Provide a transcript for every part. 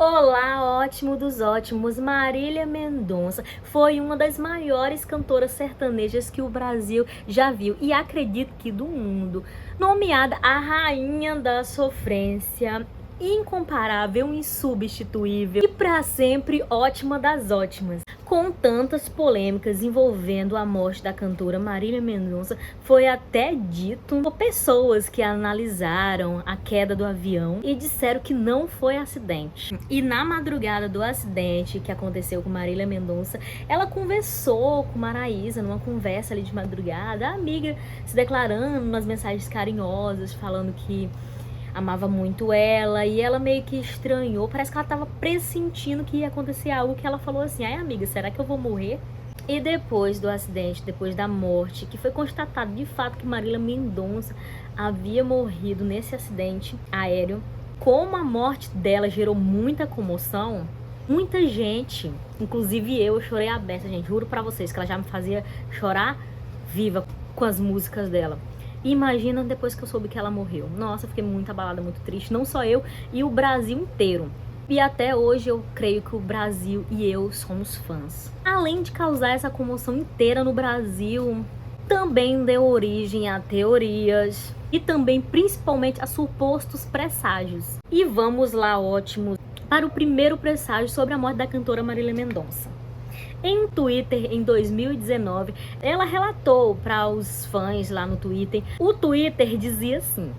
Olá, ótimo dos ótimos. Marília Mendonça foi uma das maiores cantoras sertanejas que o Brasil já viu e acredito que do mundo. Nomeada a rainha da sofrência, incomparável, insubstituível e para sempre ótima das ótimas. Com tantas polêmicas envolvendo a morte da cantora Marília Mendonça, foi até dito por pessoas que analisaram a queda do avião e disseram que não foi acidente. E na madrugada do acidente que aconteceu com Marília Mendonça, ela conversou com Maraísa numa conversa ali de madrugada, a amiga se declarando nas mensagens carinhosas, falando que amava muito ela, e ela meio que estranhou, parece que ela tava pressentindo que ia acontecer algo, que ela falou assim: ai amiga, será que eu vou morrer? E depois do acidente, depois da morte, que foi constatado de fato que Marília Mendonça havia morrido nesse acidente aéreo, como a morte dela gerou muita comoção, muita gente, inclusive eu chorei a beça, gente, juro pra vocês que ela já me fazia chorar viva com as músicas dela. Imagina depois que eu soube que ela morreu. Nossa, eu fiquei muito abalada, muito triste. Não só eu, e o Brasil inteiro. E até hoje eu creio que o Brasil e eu somos fãs. Além de causar essa comoção inteira no Brasil, também deu origem a teorias e também principalmente a supostos presságios. E vamos lá, ótimos, para o primeiro presságio sobre a morte da cantora Marília Mendonça. Em Twitter, em 2019, ela relatou para os fãs lá no Twitter. O Twitter dizia assim: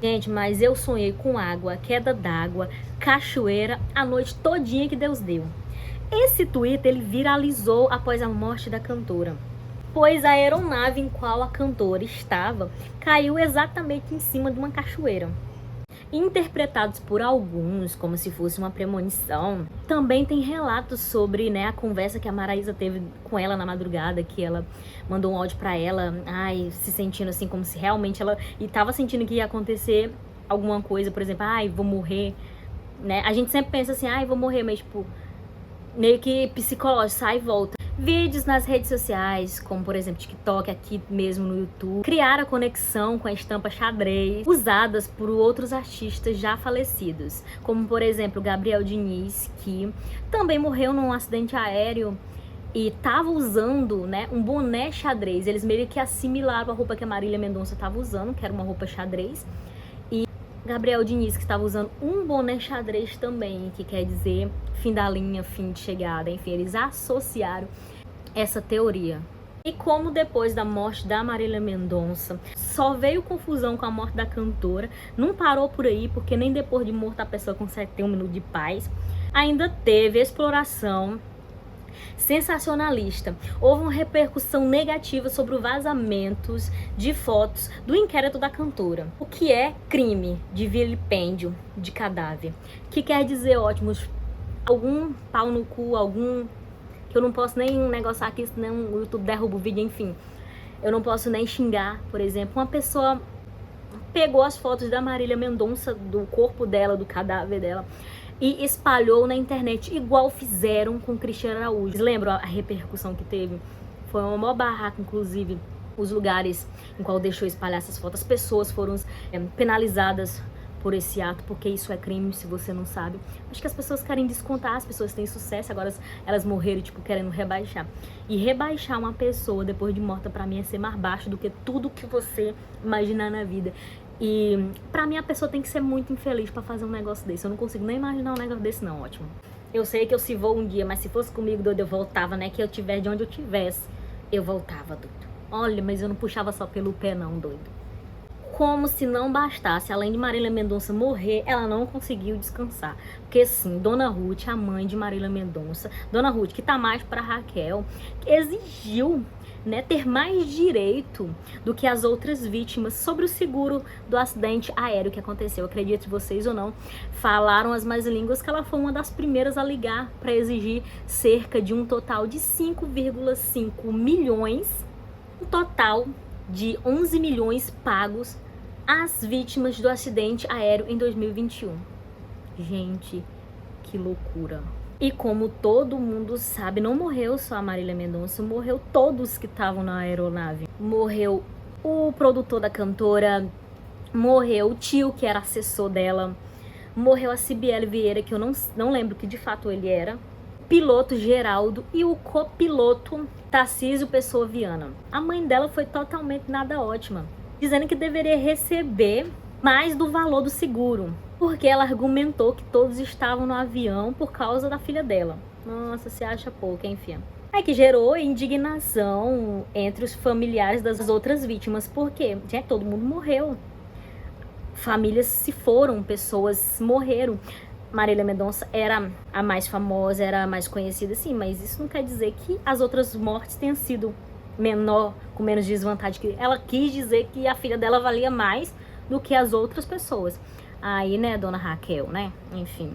gente, mas eu sonhei com água, queda d'água, cachoeira, a noite todinha que Deus deu. Esse Twitter ele viralizou após a morte da cantora, pois a aeronave em qual a cantora estava caiu exatamente em cima de uma cachoeira. Interpretados por alguns como se fosse uma premonição. Também tem relatos sobre, a conversa que a Maraísa teve com ela na madrugada, que ela mandou um áudio pra ela, se sentindo assim como se realmente ela e tava sentindo que ia acontecer alguma coisa, por exemplo, vou morrer, né? A gente sempre pensa assim, vou morrer, mas tipo, meio que psicológico, sai e volta. Vídeos nas redes sociais, como por exemplo TikTok, aqui mesmo no YouTube, criaram a conexão com a estampa xadrez, usadas por outros artistas já falecidos, como por exemplo Gabriel Diniz, que também morreu num acidente aéreo e tava usando, um boné xadrez. Eles meio que assimilaram a roupa que a Marília Mendonça tava usando, que era uma roupa xadrez, e Gabriel Diniz, que estava usando um boné xadrez também, que quer dizer fim da linha, fim de chegada. Enfim, eles associaram essa teoria. E como depois da morte da Marília Mendonça só veio confusão com a morte da cantora, não parou por aí, porque nem depois de morta a pessoa consegue ter um minuto de paz. Ainda teve exploração sensacionalista. Houve uma repercussão negativa sobre os vazamentos de fotos do inquérito da cantora, o que é crime de vilipêndio de cadáver, que quer dizer, ótimos, algum pau no cu, algum que eu não posso nem negociar aqui, senão o YouTube derruba o vídeo, enfim. Eu não posso nem xingar, por exemplo. Uma pessoa pegou as fotos da Marília Mendonça, do corpo dela, do cadáver dela, e espalhou na internet, igual fizeram com Cristiano Araújo. Vocês lembram a repercussão que teve? Foi uma maior barraca, inclusive, os lugares em qual deixou espalhar essas fotos. As pessoas foram penalizadas por esse ato, porque isso é crime, se você não sabe. Acho que as pessoas querem descontar, as pessoas têm sucesso, agora elas morreram, querendo rebaixar. E rebaixar uma pessoa depois de morta, pra mim, é ser mais baixo do que tudo que você imaginar na vida. E pra mim, a pessoa tem que ser muito infeliz pra fazer um negócio desse. Eu não consigo nem imaginar um negócio desse, não, ótimo. Eu sei que eu se vou um dia, mas se fosse comigo, doido, eu voltava, que eu tivesse de onde eu tivesse, eu voltava, doido. Olha, mas eu não puxava só pelo pé, não, doido. Como se não bastasse, além de Marília Mendonça morrer, ela não conseguiu descansar. Porque sim, Dona Ruth, a mãe de Marília Mendonça, Dona Ruth, que tá mais pra Raquel, exigiu, ter mais direito do que as outras vítimas sobre o seguro do acidente aéreo que aconteceu. Acredite vocês ou não, falaram as más línguas que ela foi uma das primeiras a ligar para exigir cerca de um total de 5,5 milhões, um total de 11 milhões pagos às vítimas do acidente aéreo em 2021. Gente, que loucura. E como todo mundo sabe, não morreu só a Marília Mendonça, morreu todos que estavam na aeronave. Morreu o produtor da cantora, morreu o tio que era assessor dela, morreu a Cibiele Vieira, que eu não lembro que de fato ele era, piloto Geraldo e o copiloto Tarcísio Pessoa Viana. A mãe dela foi totalmente nada ótima, dizendo que deveria receber mais do valor do seguro, porque ela argumentou que todos estavam no avião por causa da filha dela. Nossa, se acha pouco, hein, filha? É que gerou indignação entre os familiares das outras vítimas, porque, gente, todo mundo morreu. Famílias se foram, pessoas morreram. Marília Mendonça era a mais famosa, era a mais conhecida, sim, mas isso não quer dizer que as outras mortes tenham sido menor, com menos desvantagem. Ela quis dizer que a filha dela valia mais do que as outras pessoas. Aí, né, dona Raquel, né? Enfim,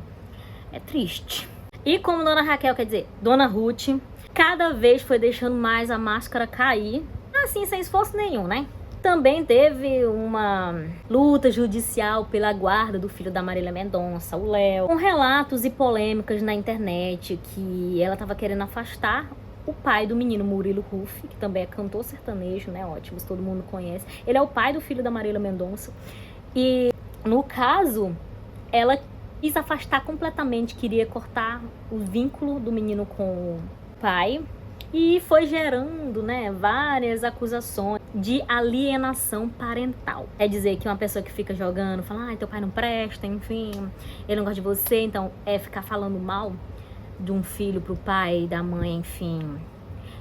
é triste. E como dona Raquel, quer dizer, dona Ruth, cada vez foi deixando mais a máscara cair, assim, sem esforço nenhum, né? Também teve uma luta judicial pela guarda do filho da Marília Mendonça, o Léo, com relatos e polêmicas na internet que ela estava querendo afastar o pai do menino, Murilo Huff, que também é cantor sertanejo, né? Ótimo, todo mundo conhece. Ele é o pai do filho da Marília Mendonça. E, no caso, ela quis afastar completamente, queria cortar o vínculo do menino com o pai. E foi gerando, né, várias acusações de alienação parental. Quer dizer que uma pessoa que fica jogando, fala, teu pai não presta, enfim, ele não gosta de você, então é ficar falando mal de um filho pro pai, da mãe, enfim,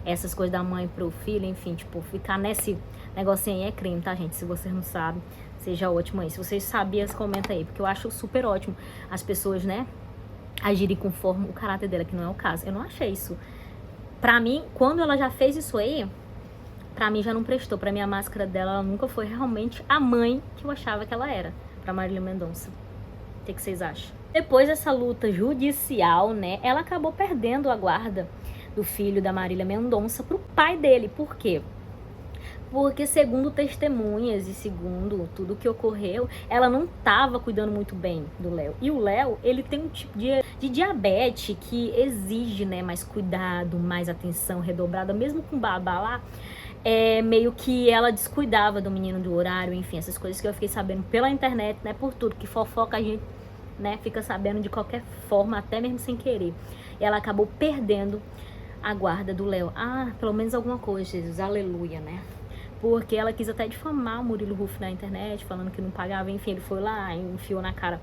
essas coisas da mãe pro filho, enfim, tipo, ficar nesse negocinho aí é crime, tá, gente? Se vocês não sabem, seja ótimo aí. Se vocês sabiam, comenta aí, porque eu acho super ótimo as pessoas, né, agirem conforme o caráter dela, que não é o caso. Eu não achei isso. Pra mim, quando ela já fez isso aí, pra mim já não prestou. Pra mim, a máscara dela, ela nunca foi realmente a mãe que eu achava que ela era, pra Marília Mendonça. O que vocês acham? Depois dessa luta judicial, né, ela acabou perdendo a guarda do filho da Marília Mendonça pro pai dele. Por quê? Porque, segundo testemunhas e segundo tudo que ocorreu, ela não estava cuidando muito bem do Léo. E o Léo, ele tem um tipo de diabetes que exige, né, mais cuidado, mais atenção redobrada, mesmo com babá lá. Meio que ela descuidava do menino, do horário, enfim, essas coisas que eu fiquei sabendo pela internet, né, por tudo, que fofoca a gente, né, fica sabendo de qualquer forma, até mesmo sem querer. E ela acabou perdendo a guarda do Léo. Pelo menos alguma coisa, Jesus, aleluia, né? Porque ela quis até difamar o Murilo Huff na internet, falando que não pagava, enfim, ele foi lá e enfiou na cara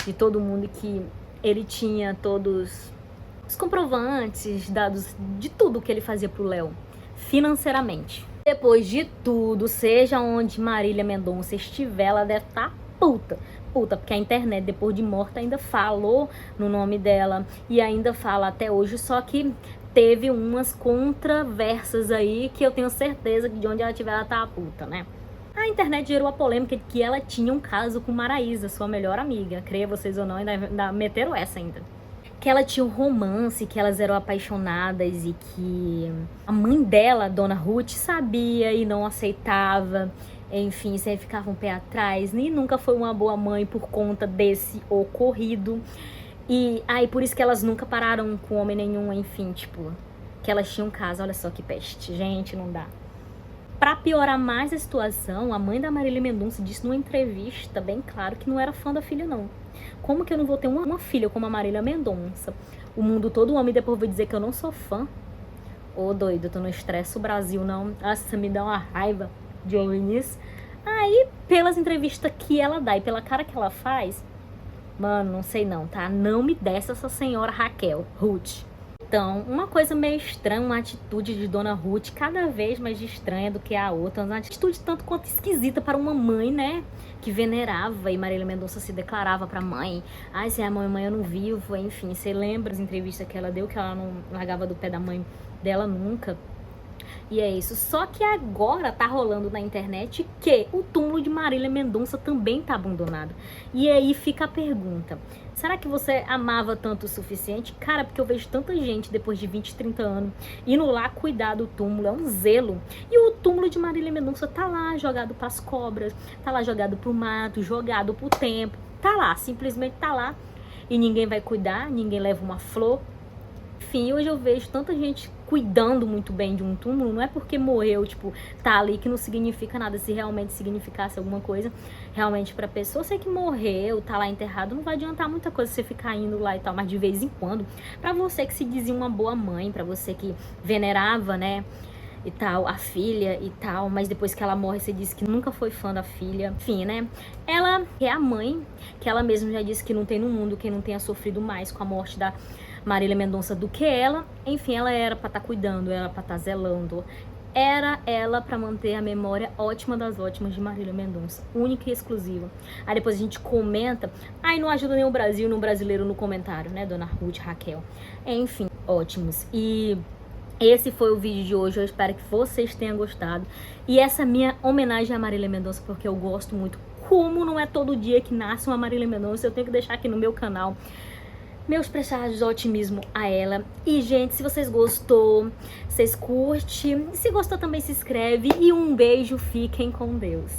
de todo mundo que ele tinha todos os comprovantes, dados de tudo que ele fazia pro Léo, financeiramente. Depois de tudo, seja onde Marília Mendonça estiver, ela deve estar puta, porque a internet, depois de morta, ainda falou no nome dela e ainda fala até hoje, só que teve umas controvérsias aí que eu tenho certeza que de onde ela estiver, ela tá puta, né? A internet gerou a polêmica de que ela tinha um caso com Maraísa, sua melhor amiga. Creia vocês ou não, ainda meteram essa ainda. Que ela tinha um romance, que elas eram apaixonadas e que a mãe dela, Dona Ruth, sabia e não aceitava. Enfim, sempre ficava um pé atrás. E nunca foi uma boa mãe por conta desse ocorrido. E aí, por isso que elas nunca pararam com homem nenhum, enfim, tipo, que elas tinham casa, olha só que peste, gente, não dá. Pra piorar mais a situação, a mãe da Marília Mendonça disse numa entrevista bem claro que não era fã da filha, não. Como que eu não vou ter uma filha como a Marília Mendonça? O mundo todo homem depois vai dizer que eu não sou fã? Ô, doido, tu não estressa o Brasil, não. Nossa, me dá uma raiva de ouvir isso. Aí, pelas entrevistas que ela dá e pela cara que ela faz, mano, não sei não, tá? Não me desce essa senhora Raquel, Ruth. Então, uma coisa meio estranha, uma atitude de Dona Ruth, cada vez mais estranha do que a outra. Uma atitude tanto quanto esquisita para uma mãe, né? Que venerava e Marília Mendonça se declarava pra mãe. Se é a mãe eu não vivo, enfim. Você lembra as entrevistas que ela deu, que ela não largava do pé da mãe dela nunca. E é isso. Só que agora tá rolando na internet que o túmulo de Marília Mendonça também tá abandonado. E aí fica a pergunta: será que você amava tanto o suficiente? Cara, porque eu vejo tanta gente depois de 20, 30 anos indo lá cuidar do túmulo, é um zelo. E o túmulo de Marília Mendonça tá lá jogado pras cobras, tá lá jogado pro mato, jogado pro tempo. Tá lá, simplesmente tá lá. E ninguém vai cuidar, ninguém leva uma flor. Enfim, hoje eu vejo tanta gente cuidando muito bem de um túmulo, não é porque morreu, tipo, tá ali que não significa nada. Se realmente significasse alguma coisa realmente pra pessoa, sei que morreu, tá lá enterrado, não vai adiantar muita coisa você ficar indo lá e tal, mas de vez em quando, pra você que se dizia uma boa mãe, pra você que venerava, né, e tal, a filha e tal, mas depois que ela morre você diz que nunca foi fã da filha, enfim, né? Ela é a mãe, que ela mesma já disse que não tem no mundo quem não tenha sofrido mais com a morte da Marília Mendonça do que ela. Enfim, ela era pra estar cuidando, era pra estar zelando, era ela pra manter a memória ótima das ótimas de Marília Mendonça, única e exclusiva. Aí depois a gente comenta, aí não ajuda nem o Brasil, nem o brasileiro no comentário, né, dona Ruth, Raquel. Enfim, ótimos. E esse foi o vídeo de hoje, eu espero que vocês tenham gostado. E essa minha homenagem a Marília Mendonça, porque eu gosto muito. Como não é todo dia que nasce uma Marília Mendonça, eu tenho que deixar aqui no meu canal meus presságios de otimismo a ela. E, gente, se vocês gostou, vocês curtem. Se gostou também, se inscreve. E um beijo, fiquem com Deus.